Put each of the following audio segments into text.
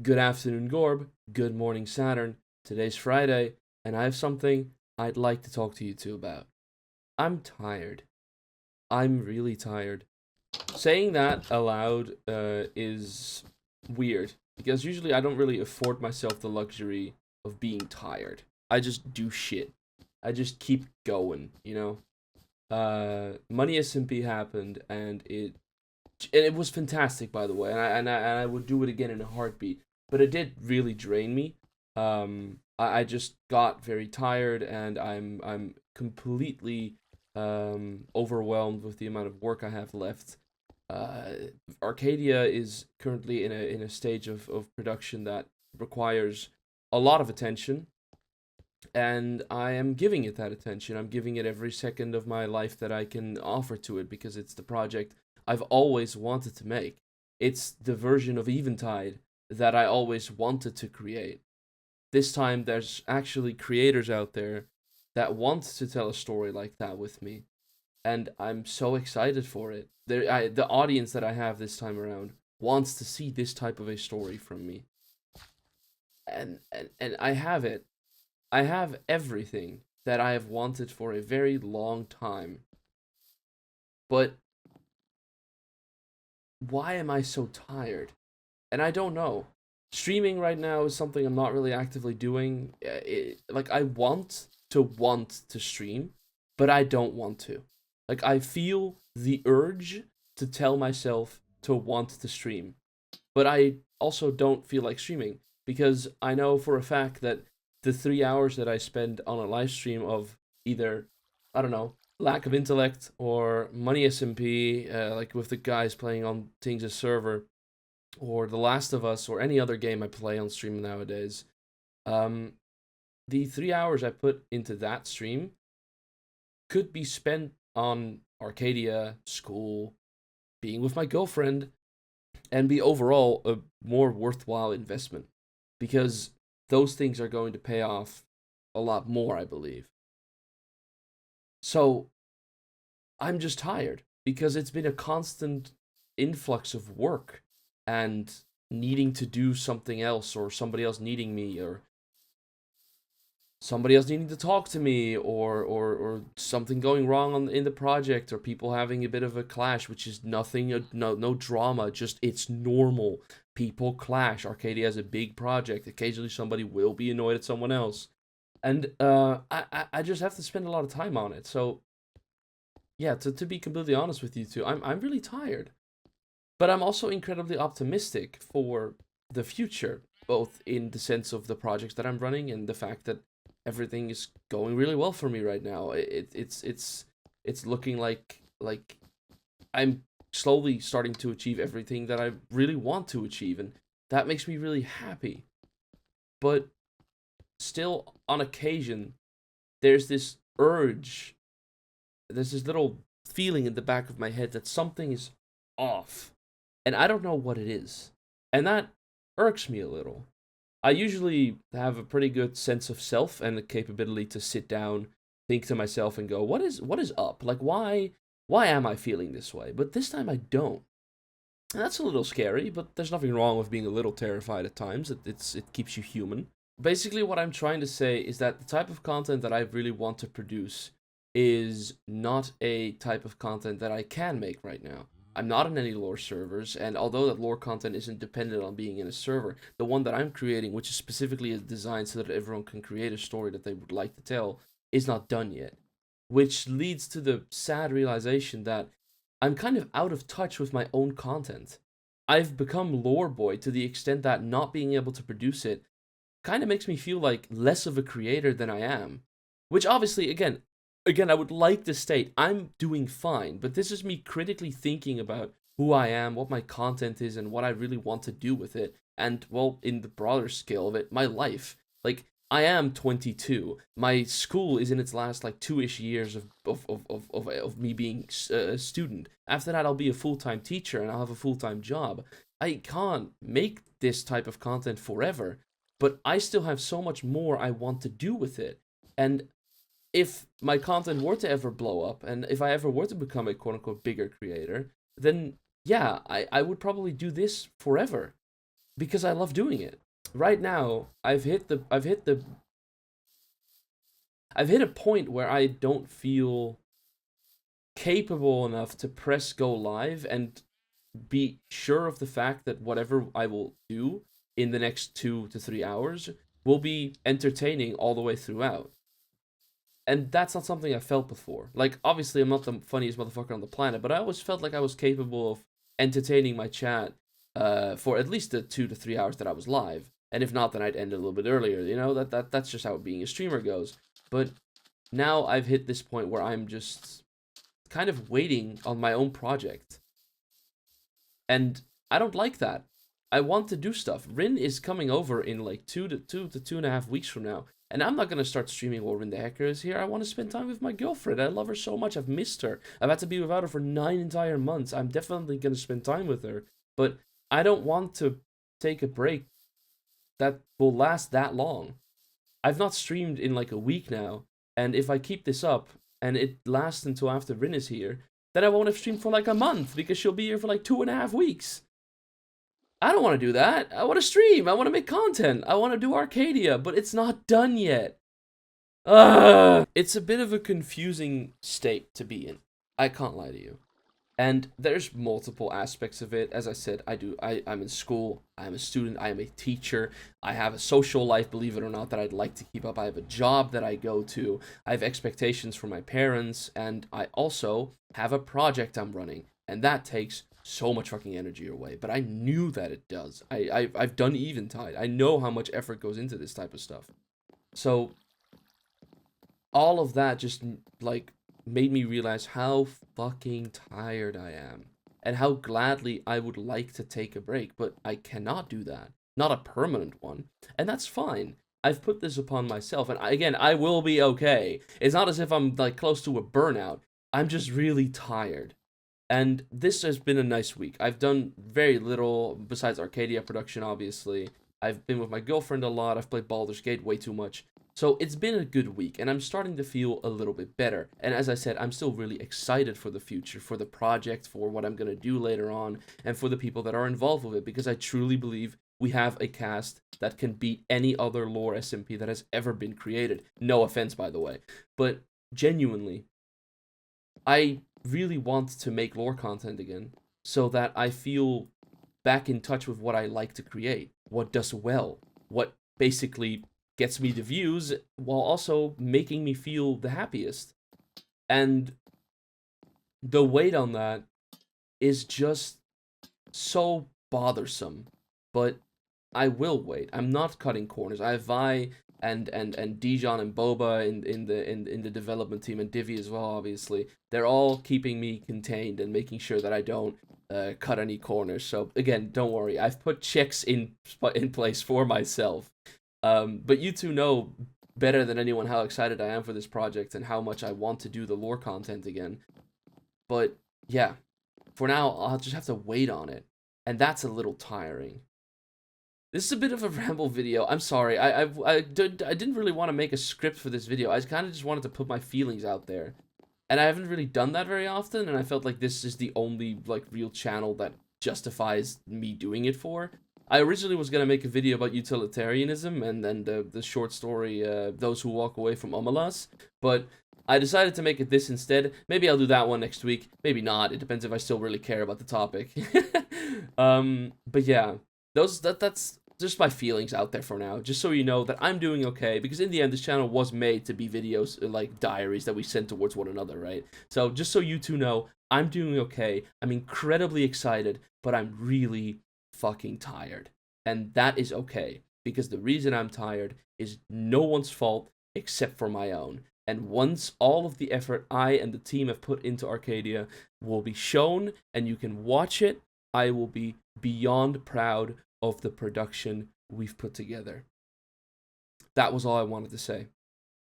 Good afternoon, Gorb. Good morning, Saturn. Today's Friday, and I have something I'd like to talk to you two about. I'm tired. I'm really tired. Saying that aloud is weird because usually I don't really afford myself the luxury of being tired. I just do shit. I just keep going. Money SMP happened, and it was fantastic, by the way, and I would do it again in a heartbeat. But it did really drain me. I just got very tired, and I'm completely overwhelmed with the amount of work I have left. Uh, Arcadia is currently in a stage of production that requires a lot of attention, and I am giving it that attention. I'm giving it every second of my life that I can offer to it because it's the project I've always wanted to make. It's the version of Eventide that I always wanted to create. This time, there's actually creators out there that want to tell a story like that with me, and I'm so excited for it. The audience that I have this time around wants to see this type of a story from me, and I have it. I have everything that I have wanted for a very long time. But why am I so tired? And I don't know. Streaming right now is something I'm not really actively doing. Like I want to stream, but I don't want to. Like I feel the urge to tell myself to want to stream, but I also don't feel like streaming because I know for a fact that the 3 hours that I spend on a live stream of either, I don't know, lack of intellect or money SMP, like with the guys playing on Things' server, or The Last of Us, or any other game I play on stream nowadays, um, the 3 hours I put into that stream could be spent on Arcadia, school, being with my girlfriend, and be overall a more worthwhile investment because those things are going to pay off a lot more, I believe. So I'm just tired because it's been a constant influx of work and needing to do something else, or somebody else needing me, or somebody else needing to talk to me, or something going wrong in the project, or people having a bit of a clash, which is nothing, no drama, just it's normal. People clash. Arcadia has a big project. Occasionally somebody will be annoyed at someone else, and I just have to spend a lot of time on it. So yeah, to be completely honest with you two, I'm really tired, but I'm also incredibly optimistic for the future, both in the sense of the projects that I'm running and the fact that everything is going really well for me right now. It's looking like I'm slowly starting to achieve everything that I really want to achieve, and that makes me really happy. But still, on occasion, there's this urge, there's this little feeling in the back of my head that something is off, and I don't know what it is, and that irks me a little. I usually have a pretty good sense of self and the capability to sit down, think to myself, and go, "What is up? Like, why am I feeling this way?" But this time I don't, and that's a little scary. But there's nothing wrong with being a little terrified at times. It keeps you human. Basically, what I'm trying to say is that the type of content that I really want to produce is not a type of content that I can make right now. I'm not in any lore servers, and although that lore content isn't dependent on being in a server, the one that I'm creating, which is specifically designed so that everyone can create a story that they would like to tell, is not done yet. Which leads to the sad realization that I'm kind of out of touch with my own content. I've become lore boy to the extent that not being able to produce it kind of makes me feel like less of a creator than I am. Which obviously, again, I would like to state I'm doing fine, but this is me critically thinking about who I am, what my content is, and what I really want to do with it. And well, in the broader scale of it, my life. Like I am 22. My school is in its last like 2-ish years of me being a student. After that, I'll be a full time teacher and I'll have a full time job. I can't make this type of content forever, but I still have so much more I want to do with it. And if my content were to ever blow up, and if I ever were to become a quote unquote bigger creator, then yeah, I would probably do this forever. because I love doing it. Right now, I've hit a point where I don't feel capable enough to press go live and be sure of the fact that whatever I will do in the next 2 to 3 hours will be entertaining all the way throughout. And that's not something I felt before. Like, obviously, I'm not the funniest motherfucker on the planet, but I always felt like I was capable of entertaining my chat for at least the 2 to 3 hours that I was live. And if not, then I'd end a little bit earlier. You know, that's just how being a streamer goes. But now I've hit this point where I'm just kind of waiting on my own project. And I don't like that. I want to do stuff. Rin is coming over in like 2 to 2.5 weeks from now. And I'm not going to start streaming while Rin the Hacker is here. I want to spend time with my girlfriend. I love her so much. I've missed her. I've had to be without her for 9 entire months. I'm definitely going to spend time with her. But I don't want to take a break that will last that long. I've not streamed in like a week now. And if I keep this up and it lasts until after Rin is here, then I won't have streamed for like a month because she'll be here for like 2.5 weeks. I don't want to do that. I want to stream. I want to make content. I want to do Arcadia, but it's not done yet. Ugh. It's a bit of a confusing state to be in. I can't lie to you. And there's multiple aspects of it. As I said, I'm in school, I'm a student, I am a teacher, I have a social life, believe it or not, that I'd like to keep up. I have a job that I go to, I have expectations from my parents, and I also have a project I'm running. And that takes so much fucking energy away. But I knew that it does. I've done Eventide. I know how much effort goes into this type of stuff. So all of that just like made me realize how fucking tired I am and how gladly I would like to take a break, but I cannot do that. Not a permanent one. And that's fine. I've put this upon myself, and again, I will be okay. It's not as if I'm like close to a burnout. I'm just really tired. And this has been a nice week. I've done very little besides Arcadia production, obviously. I've been with my girlfriend a lot. I've played Baldur's Gate way too much. So it's been a good week, and I'm starting to feel a little bit better. And as I said, I'm still really excited for the future, for the project, for what I'm going to do later on, and for the people that are involved with it, because I truly believe we have a cast that can beat any other lore SMP that has ever been created. No offense, by the way. But genuinely, I really want to make lore content again, so that I feel back in touch with what I like to create, what does well, what basically gets me the views while also making me feel the happiest. And the weight on that is just so bothersome. But I will wait. I'm not cutting corners. I have Vi and Dijon and Boba in the development team, and Divi as well, obviously. They're all keeping me contained and making sure that I don't cut any corners. So again, don't worry. I've put checks in place for myself. But you two know better than anyone how excited I am for this project and how much I want to do the lore content again. But yeah, for now, I'll just have to wait on it. And that's a little tiring. This is a bit of a ramble video. I'm sorry. I didn't really want to make a script for this video. I kind of just wanted to put my feelings out there. And I haven't really done that very often, and I felt like this is the only, like, real channel that justifies me doing it for. I originally was going to make a video about utilitarianism and the short story, Those Who Walk Away from Omelas, but I decided to make it this instead. Maybe I'll do that one next week. Maybe not. It depends if I still really care about the topic. But yeah, that's just my feelings out there for now, just so you know that I'm doing okay, because in the end, this channel was made to be videos, like diaries that we send towards one another, right? So just so you two know, I'm doing okay, I'm incredibly excited, but I'm really fucking tired. And that is okay, because the reason I'm tired is no one's fault except for my own. And once all of the effort I and the team have put into Arcadia will be shown, and you can watch it, I will be beyond proud of the production we've put together. That was all I wanted to say.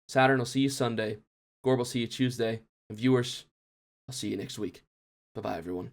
Saturn, I'll see you Sunday. Gorb, I'll see you Tuesday. And viewers, I'll see you next week. Bye-bye, everyone.